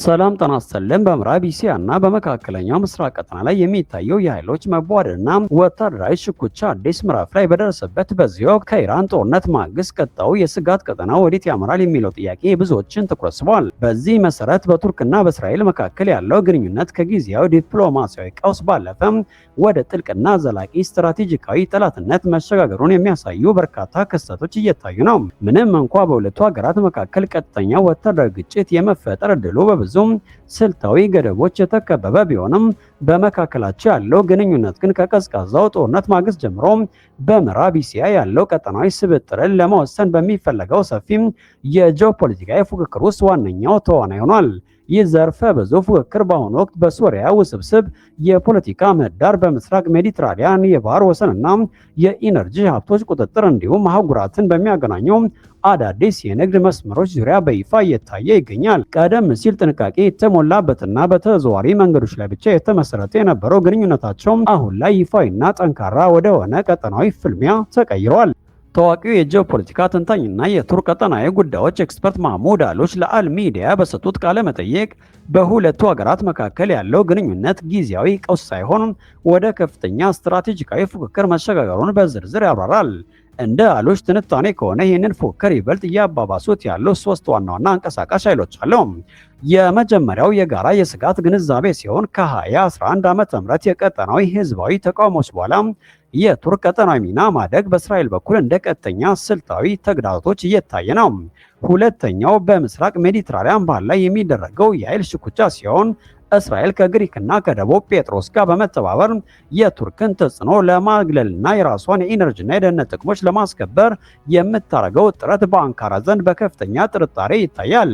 ሰላም ጤና ይስጥልን። በምዕራብ እስያና በመካከለኛው ምስራቅ ቀጠና ላይ የሚታየው የኃይሎች መቧደንና ወታደራዊ ሽኩቻ አዲስ ምዕራፍ ላይ በደረሰበት በዚህ ወቅት ከኢራን ጦርነት ማግስት ቀጣዩ የስጋት ቀጠና ወዴት ያመራል የሚለው ጥያቄ ብዙዎችን ትኩረት ስቧል። በዚህ መሰረት በቱርክና በእስራኤል መካከል ያለው ግንኙነት ከጊዜያዊ ዲፕሎማሲያዊ ቀውስ ባለፈ ወደ ጥልቅና ዘላቂ ስትራቴጂካዊ ጠላትነት መሸጋገሩን የሚያሳዩ በርካታ ክስተቶች እየታዩ ነው። ምንም እንኳ በሁለቱ ሀገራት መካከል ቀጥተኛ ወታደራዊ ግጭት የመፈጠር እድሉ በብዙም ስልታዊ ገደቦች የተከበበ ቢሆንም በመካከላቸው ያለው ግንኙነት ግን ከቀዝቃዛው ጦርነት ማግስት ጀምሮ በምዕራብ እስያ ያለው ቀጠናዊ ስብጥርን ለመወሰን በሚፈለገው ሰፊ የጂኦፖለቲካዊ ፉክክር ውስጥ ዋነኛው ተዋናይ ሆኗል። ይህ ዘርፈ ብዙ ፉክክር በአሁኑ ወቅት በሶሪያ ውስብስብ የፖለቲካ ምህዳር፣ በምስራቅ ሜዲትራኒያን የባህር ወሰንና የኢነርጂ ሀብቶች ቁጥጥር እንዲሁም አህጉራትን በሚያገናኙ አዳዲስ የንግድ መስመሮች ዙሪያ በይፋ እየታየ ይገኛል። ቀደም ሲል ጥንቃቄ የተሞላበትና በተዘዋዋሪ መንገዶች ላይ ብቻ የተመሰረተ የነበረው ግንኙነታቸው አሁን ላይ ይፋዊና ጠንካራ ወደሆነ ቀጠናዊ ፍልሚያ ተቀይሯል። ታዋቂው የጂኦፖለቲካ ተንታኝና የቱርክ ቀጠናዊ ጉዳዮች ኤክስፐርት ማህሙድ አሉሽ ለአልሚዲያ በሰጡት ቃለ መጠይቅ በሁለቱ ሀገራት መካከል ያለው ግንኙነት ጊዜያዊ ቀውስ ሳይሆን ወደ ከፍተኛ ስትራቴጂካዊ ፉክክር መሸጋገሩን በዝርዝር ያብራራል። እንደ አሉሽ ትንታኔ ከሆነ ይህንን ፉክክር ይበልጥ እያባባሱት ያሉ ሶስት ዋና ዋና አንቀሳቃሽ ኃይሎች አሉ። የመጀመሪያው የጋራ የስጋት ግንዛቤ ሲሆን ከ2011 ዓ.ም የቀጠናዊ ህዝባዊ ተቃውሞች በኋላ የቱርክ ቀጠናዊ ሚና ማደግ በእስራኤል በኩል እንደ ቀጥተኛ ስልታዊ ተግዳሮቶች እየታየ ነው። ሁለተኛው በምስራቅ ሜዲትራኒያን ባህር ላይ የሚደረገው የኃይል ሽኩቻ ሲሆን እስራኤል ከግሪክና ከደቡብ ጴጥሮስ ጋር በመተባበር የቱርክን ተጽዕኖ ለማግለልና የራሷን የኢነርጂና የደህንነት ጥቅሞች ለማስከበር የምታደርገው ጥረት በአንካራ ዘንድ በከፍተኛ ጥርጣሬ ይታያል።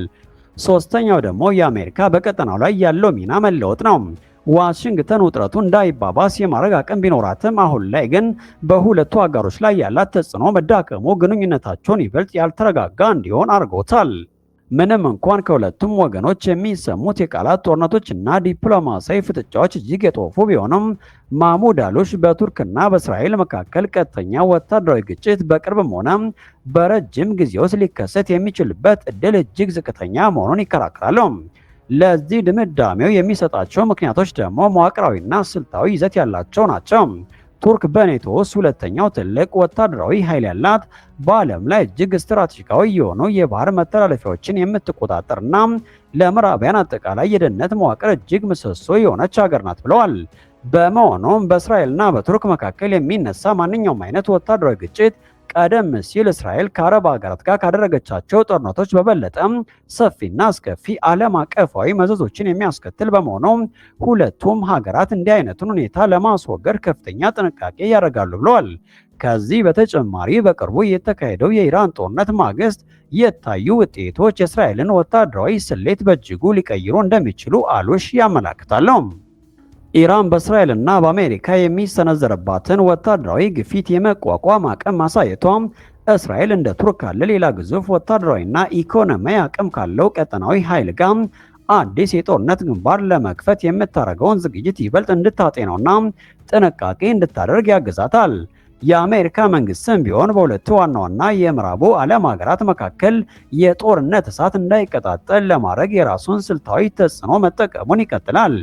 ሶስተኛው ደግሞ የአሜሪካ በቀጠናው ላይ ያለው ሚና መለወጥ ነው። ዋሽንግተን ውጥረቱ እንዳይባባስ የማድረግ አቅም ቢኖራትም አሁን ላይ ግን በሁለቱ አጋሮች ላይ ያላት ተጽዕኖ መዳከሙ ግንኙነታቸውን ይበልጥ ያልተረጋጋ እንዲሆን አድርጎታል። ምንም እንኳን ከሁለቱም ወገኖች የሚሰሙት የቃላት ጦርነቶችና ዲፕሎማሲያዊ ፍጥጫዎች እጅግ የጦፉ ቢሆንም ማህሙድ አሉሽ በቱርክና በእስራኤል መካከል ቀጥተኛ ወታደራዊ ግጭት በቅርብም ሆነ በረጅም ጊዜ ውስጥ ሊከሰት የሚችልበት እድል እጅግ ዝቅተኛ መሆኑን ይከራከራሉ። ለዚህ ድምዳሜው የሚሰጣቸው ምክንያቶች ደግሞ መዋቅራዊና ስልታዊ ይዘት ያላቸው ናቸው። ቱርክ በኔቶ ውስጥ ሁለተኛው ትልቅ ወታደራዊ ኃይል ያላት፣ በዓለም ላይ እጅግ ስትራቴጂካዊ የሆኑ የባህር መተላለፊያዎችን የምትቆጣጠርና ለምዕራባውያን አጠቃላይ የደህንነት መዋቅር እጅግ ምሰሶ የሆነች ሀገር ናት ብለዋል። በመሆኑም በእስራኤልና በቱርክ መካከል የሚነሳ ማንኛውም አይነት ወታደራዊ ግጭት ቀደም ሲል እስራኤል ከአረብ ሀገራት ጋር ካደረገቻቸው ጦርነቶች በበለጠ ሰፊና አስከፊ ዓለም አቀፋዊ መዘዞችን የሚያስከትል በመሆኑ ሁለቱም ሀገራት እንዲህ አይነቱን ሁኔታ ለማስወገድ ከፍተኛ ጥንቃቄ ያደርጋሉ ብለዋል። ከዚህ በተጨማሪ በቅርቡ የተካሄደው የኢራን ጦርነት ማግስት የታዩ ውጤቶች የእስራኤልን ወታደራዊ ስሌት በእጅጉ ሊቀይሩ እንደሚችሉ አሉሽ ያመላክታሉ። ኢራን በእስራኤልና በአሜሪካ የሚሰነዘረባትን ወታደራዊ ግፊት የመቋቋም አቅም ማሳየቷ እስራኤል እንደ ቱርክ ካለ ሌላ ግዙፍ ወታደራዊና ኢኮኖሚያዊ አቅም ካለው ቀጠናዊ ኃይል ጋር አዲስ የጦርነት ግንባር ለመክፈት የምታደርገውን ዝግጅት ይበልጥ እንድታጤነውና ጥንቃቄ እንድታደርግ ያግዛታል። የአሜሪካ መንግስትም ቢሆን በሁለቱ ዋና ዋና የምዕራቡ ዓለም ሀገራት መካከል የጦርነት እሳት እንዳይቀጣጠል ለማድረግ የራሱን ስልታዊ ተጽዕኖ መጠቀሙን ይቀጥላል።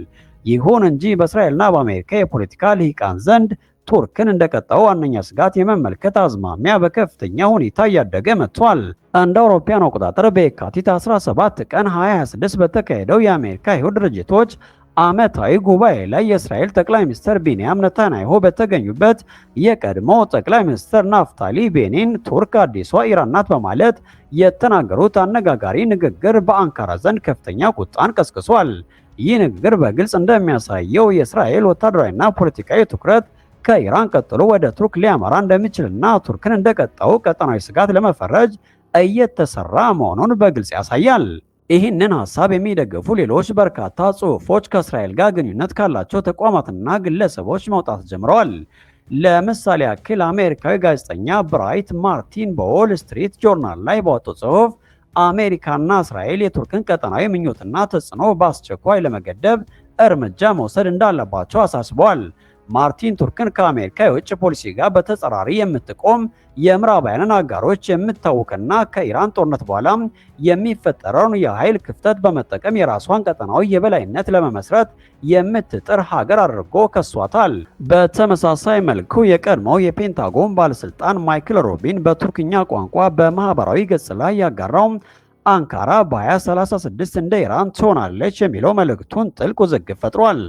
ይሁን እንጂ በእስራኤልና በአሜሪካ የፖለቲካ ልሂቃን ዘንድ ቱርክን እንደቀጣው ዋነኛ ስጋት የመመልከት አዝማሚያ በከፍተኛ ሁኔታ እያደገ መጥቷል። እንደ አውሮፓውያን አቆጣጠር በየካቲት 17 ቀን 2026 በተካሄደው የአሜሪካ የይሁዳ ድርጅቶች ዓመታዊ ጉባኤ ላይ የእስራኤል ጠቅላይ ሚኒስትር ቢንያም ኔታንያሁ በተገኙበት የቀድሞው ጠቅላይ ሚኒስትር ናፍታሊ ቤኔን ቱርክ አዲሷ ኢራን ናት በማለት የተናገሩት አነጋጋሪ ንግግር በአንካራ ዘንድ ከፍተኛ ቁጣን ቀስቅሷል። ይህ ንግግር በግልጽ እንደሚያሳየው የእስራኤል ወታደራዊና ፖለቲካዊ ትኩረት ከኢራን ቀጥሎ ወደ ቱርክ ሊያመራ እንደሚችልና ቱርክን እንደቀጣው ቀጠናዊ ስጋት ለመፈረጅ እየተሰራ መሆኑን በግልጽ ያሳያል። ይህንን ሀሳብ የሚደግፉ ሌሎች በርካታ ጽሑፎች ከእስራኤል ጋር ግንኙነት ካላቸው ተቋማትና ግለሰቦች መውጣት ጀምረዋል። ለምሳሌ ያክል አሜሪካዊ ጋዜጠኛ ብራይት ማርቲን በዎል ስትሪት ጆርናል ላይ ባወጣው ጽሑፍ አሜሪካና እስራኤል የቱርክን ቀጠናዊ ምኞትና ተጽዕኖ በአስቸኳይ ለመገደብ እርምጃ መውሰድ እንዳለባቸው አሳስበዋል። ማርቲን ቱርክን ከአሜሪካ የውጭ ፖሊሲ ጋር በተጻራሪ የምትቆም የምዕራባውያንን አጋሮች የምታውቅና ከኢራን ጦርነት በኋላ የሚፈጠረውን የኃይል ክፍተት በመጠቀም የራሷን ቀጠናዊ የበላይነት ለመመስረት የምትጥር ሀገር አድርጎ ከሷታል። በተመሳሳይ መልኩ የቀድሞው የፔንታጎን ባለስልጣን ማይክል ሮቢን በቱርክኛ ቋንቋ በማህበራዊ ገጽ ላይ ያጋራው አንካራ በ2036 እንደ ኢራን ትሆናለች የሚለው መልእክቱን ጥልቅ ውዝግብ ፈጥሯል።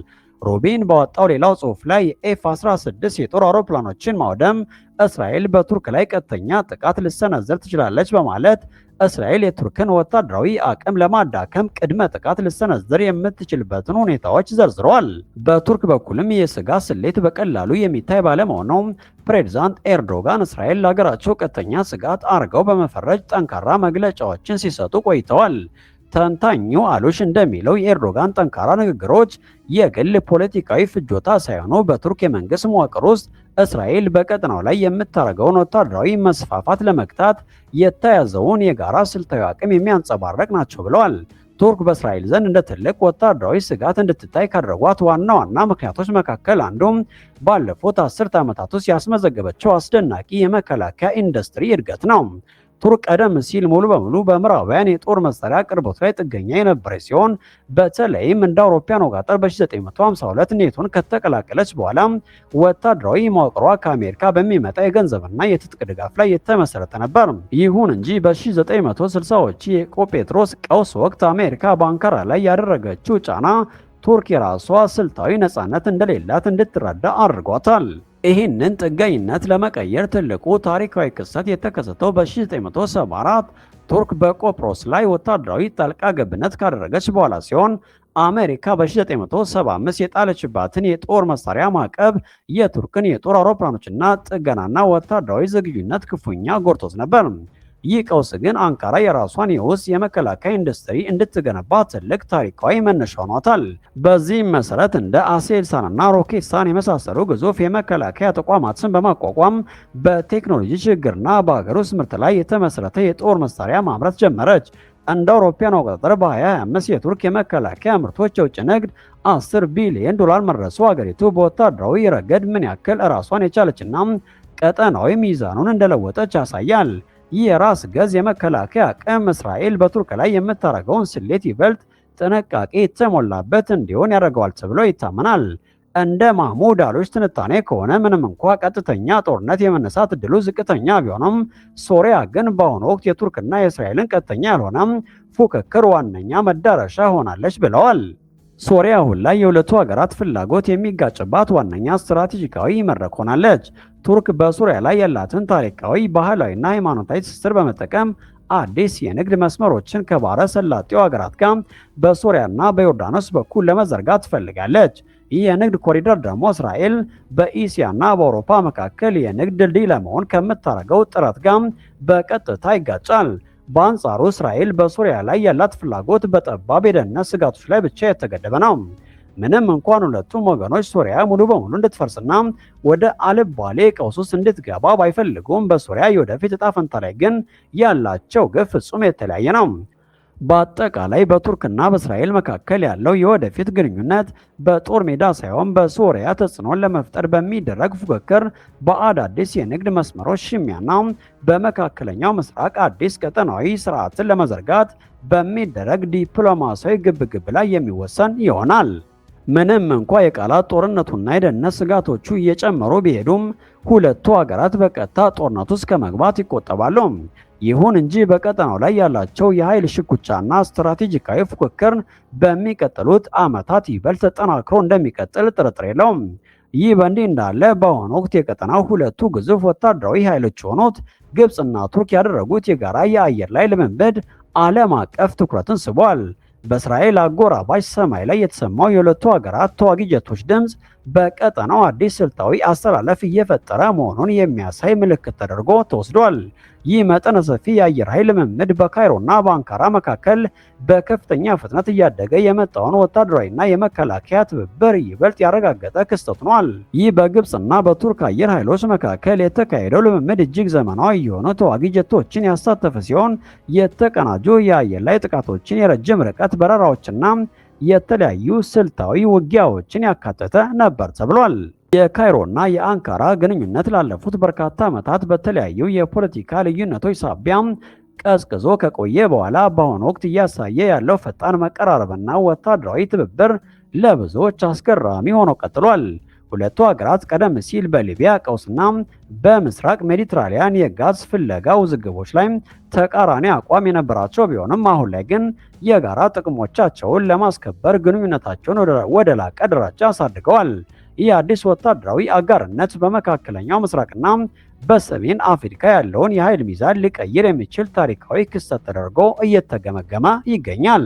ሮቢን ባወጣው ሌላው ጽሑፍ ላይ የኤፍ-16 የጦር አውሮፕላኖችን ማውደም እስራኤል በቱርክ ላይ ቀጥተኛ ጥቃት ልሰነዝር ትችላለች በማለት እስራኤል የቱርክን ወታደራዊ አቅም ለማዳከም ቅድመ ጥቃት ልሰነዝር የምትችልበትን ሁኔታዎች ዘርዝረዋል። በቱርክ በኩልም የስጋት ስሌት በቀላሉ የሚታይ ባለመሆኑ ፕሬዝዳንት ኤርዶጋን እስራኤል ለሀገራቸው ቀጥተኛ ስጋት አርገው በመፈረጅ ጠንካራ መግለጫዎችን ሲሰጡ ቆይተዋል። ተንታኙ አሉሽ እንደሚለው የኤርዶጋን ጠንካራ ንግግሮች የግል ፖለቲካዊ ፍጆታ ሳይሆኑ በቱርክ የመንግስት መዋቅር ውስጥ እስራኤል በቀጠናው ላይ የምታደርገውን ወታደራዊ መስፋፋት ለመግታት የተያዘውን የጋራ ስልታዊ አቅም የሚያንጸባርቅ ናቸው ብለዋል። ቱርክ በእስራኤል ዘንድ እንደ ትልቅ ወታደራዊ ስጋት እንድትታይ ካደረጓት ዋና ዋና ምክንያቶች መካከል አንዱም ባለፉት 10 ዓመታት ውስጥ ያስመዘገበችው አስደናቂ የመከላከያ ኢንዱስትሪ እድገት ነው። ቱርክ ቀደም ሲል ሙሉ በሙሉ በምዕራባውያን የጦር መሳሪያ አቅርቦት ላይ ጥገኛ የነበረች ሲሆን በተለይም እንደ አውሮፓውያን አቆጣጠር በ1952 ኔቶን ከተቀላቀለች በኋላ ወታደራዊ መዋቅሯ ከአሜሪካ በሚመጣ የገንዘብና የትጥቅ ድጋፍ ላይ የተመሰረተ ነበር። ይሁን እንጂ በ1960ዎቹ የቆጴጥሮስ ቀውስ ወቅት አሜሪካ በአንካራ ላይ ያደረገችው ጫና ቱርክ የራሷ ስልታዊ ነጻነት እንደሌላት እንድትረዳ አድርጓታል። ይህንን ጥገኝነት ለመቀየር ትልቁ ታሪካዊ ክስተት የተከሰተው በ1974 ቱርክ በቆጵሮስ ላይ ወታደራዊ ጣልቃ ገብነት ካደረገች በኋላ ሲሆን አሜሪካ በ1975 የጣለችባትን የጦር መሳሪያ ማዕቀብ የቱርክን የጦር አውሮፕላኖችና ጥገናና ወታደራዊ ዝግጁነት ክፉኛ ጎድቶት ነበር። ይህ ቀውስ ግን አንካራ የራሷን የውስጥ የመከላከያ ኢንዱስትሪ እንድትገነባ ትልቅ ታሪካዊ መነሻ ሆኗታል። በዚህም መሰረት እንደ አሴልሳንና ሮኬትሳን የመሳሰሉ ግዙፍ የመከላከያ ተቋማትን በማቋቋም በቴክኖሎጂ ችግርና በሀገር ውስጥ ምርት ላይ የተመሰረተ የጦር መሳሪያ ማምረት ጀመረች። እንደ አውሮፓውያን አቆጣጠር በ2025 የቱርክ የመከላከያ ምርቶች የውጭ ንግድ $10 ቢሊዮን መድረሱ ሀገሪቱ በወታደራዊ ረገድ ምን ያክል ራሷን የቻለችና ቀጠናዊ ሚዛኑን እንደለወጠች ያሳያል። ይህ የራስ ገዝ የመከላከያ አቅም እስራኤል በቱርክ ላይ የምታደርገውን ስሌት ይበልጥ ጥንቃቄ የተሞላበት እንዲሆን ያደርገዋል ተብሎ ይታመናል። እንደ ማህሙድ አሉሽ ትንታኔ ከሆነ ምንም እንኳ ቀጥተኛ ጦርነት የመነሳት እድሉ ዝቅተኛ ቢሆንም ሶሪያ ግን በአሁኑ ወቅት የቱርክና የእስራኤልን ቀጥተኛ ያልሆነ ፉክክር ዋነኛ መዳረሻ ሆናለች ብለዋል። ሶሪያ አሁን ላይ የሁለቱ ሀገራት ፍላጎት የሚጋጭባት ዋነኛ ስትራቴጂካዊ መድረክ ሆናለች። ቱርክ በሶሪያ ላይ ያላትን ታሪካዊ፣ ባህላዊና ሃይማኖታዊ ትስስር በመጠቀም አዲስ የንግድ መስመሮችን ከባህረ ሰላጤው ሀገራት ጋር በሶሪያና በዮርዳኖስ በኩል ለመዘርጋት ትፈልጋለች። ይህ የንግድ ኮሪደር ደግሞ እስራኤል በኢሲያና በአውሮፓ መካከል የንግድ ድልድይ ለመሆን ከምታደርገው ጥረት ጋር በቀጥታ ይጋጫል። በአንጻሩ እስራኤል በሶሪያ ላይ ያላት ፍላጎት በጠባብ የደህንነት ስጋቶች ላይ ብቻ የተገደበ ነው። ምንም እንኳን ሁለቱም ወገኖች ሶሪያ ሙሉ በሙሉ እንድትፈርስና ወደ አልባሌ ቀውስ ውስጥ እንድትገባ ባይፈልጉም በሶሪያ የወደፊት እጣ ፈንታ ላይ ግን ያላቸው ግብ ፍጹም የተለያየ ነው። በአጠቃላይ በቱርክና በእስራኤል መካከል ያለው የወደፊት ግንኙነት በጦር ሜዳ ሳይሆን በሶሪያ ተጽዕኖን ለመፍጠር በሚደረግ ፉክክር፣ በአዳዲስ የንግድ መስመሮች ሽሚያና በመካከለኛው ምስራቅ አዲስ ቀጠናዊ ስርዓትን ለመዘርጋት በሚደረግ ዲፕሎማሲያዊ ግብግብ ላይ የሚወሰን ይሆናል። ምንም እንኳ የቃላት ጦርነቱና የደህንነት ስጋቶቹ እየጨመሩ ቢሄዱም ሁለቱ ሀገራት በቀጥታ ጦርነት ውስጥ ከመግባት ይቆጠባሉ። ይሁን እንጂ በቀጠናው ላይ ያላቸው የኃይል ሽኩቻና ስትራቴጂካዊ ፉክክር በሚቀጥሉት ዓመታት ይበልጥ ተጠናክሮ እንደሚቀጥል ጥርጥር የለውም። ይህ በእንዲህ እንዳለ በአሁኑ ወቅት የቀጠናው ሁለቱ ግዙፍ ወታደራዊ ኃይሎች የሆኑት ግብፅና ቱርክ ያደረጉት የጋራ የአየር ላይ ልምምድ ዓለም አቀፍ ትኩረትን ስቧል። በእስራኤል አጎራባች ሰማይ ላይ የተሰማው የሁለቱ ሀገራት ተዋጊ ጀቶች ድምፅ በቀጠናው አዲስ ስልታዊ አስተላለፍ እየፈጠረ መሆኑን የሚያሳይ ምልክት ተደርጎ ተወስዷል። ይህ መጠነ ሰፊ የአየር ኃይል ልምምድ በካይሮና በአንካራ መካከል በከፍተኛ ፍጥነት እያደገ የመጣውን ወታደራዊና የመከላከያ ትብብር ይበልጥ ያረጋገጠ ክስተት ሆኗል። ይህ በግብፅና በቱርክ አየር ኃይሎች መካከል የተካሄደው ልምምድ እጅግ ዘመናዊ የሆኑ ተዋጊ ጀቶችን ያሳተፈ ሲሆን የተቀናጁ የአየር ላይ ጥቃቶችን፣ የረጅም ርቀት በረራዎችና የተለያዩ ስልታዊ ውጊያዎችን ያካተተ ነበር ተብሏል። የካይሮና የአንካራ ግንኙነት ላለፉት በርካታ ዓመታት በተለያዩ የፖለቲካ ልዩነቶች ሳቢያ ቀዝቅዞ ከቆየ በኋላ በአሁኑ ወቅት እያሳየ ያለው ፈጣን መቀራረብና ወታደራዊ ትብብር ለብዙዎች አስገራሚ ሆኖ ቀጥሏል። ሁለቱ ሀገራት ቀደም ሲል በሊቢያ ቀውስና በምስራቅ ሜዲትራኒያን የጋዝ ፍለጋ ውዝግቦች ላይ ተቃራኒ አቋም የነበራቸው ቢሆንም አሁን ላይ ግን የጋራ ጥቅሞቻቸውን ለማስከበር ግንኙነታቸውን ወደ ላቀ ደረጃ አሳድገዋል። ይህ አዲስ ወታደራዊ አጋርነት በመካከለኛው ምስራቅና በሰሜን አፍሪካ ያለውን የኃይል ሚዛን ሊቀይር የሚችል ታሪካዊ ክስተት ተደርጎ እየተገመገመ ይገኛል።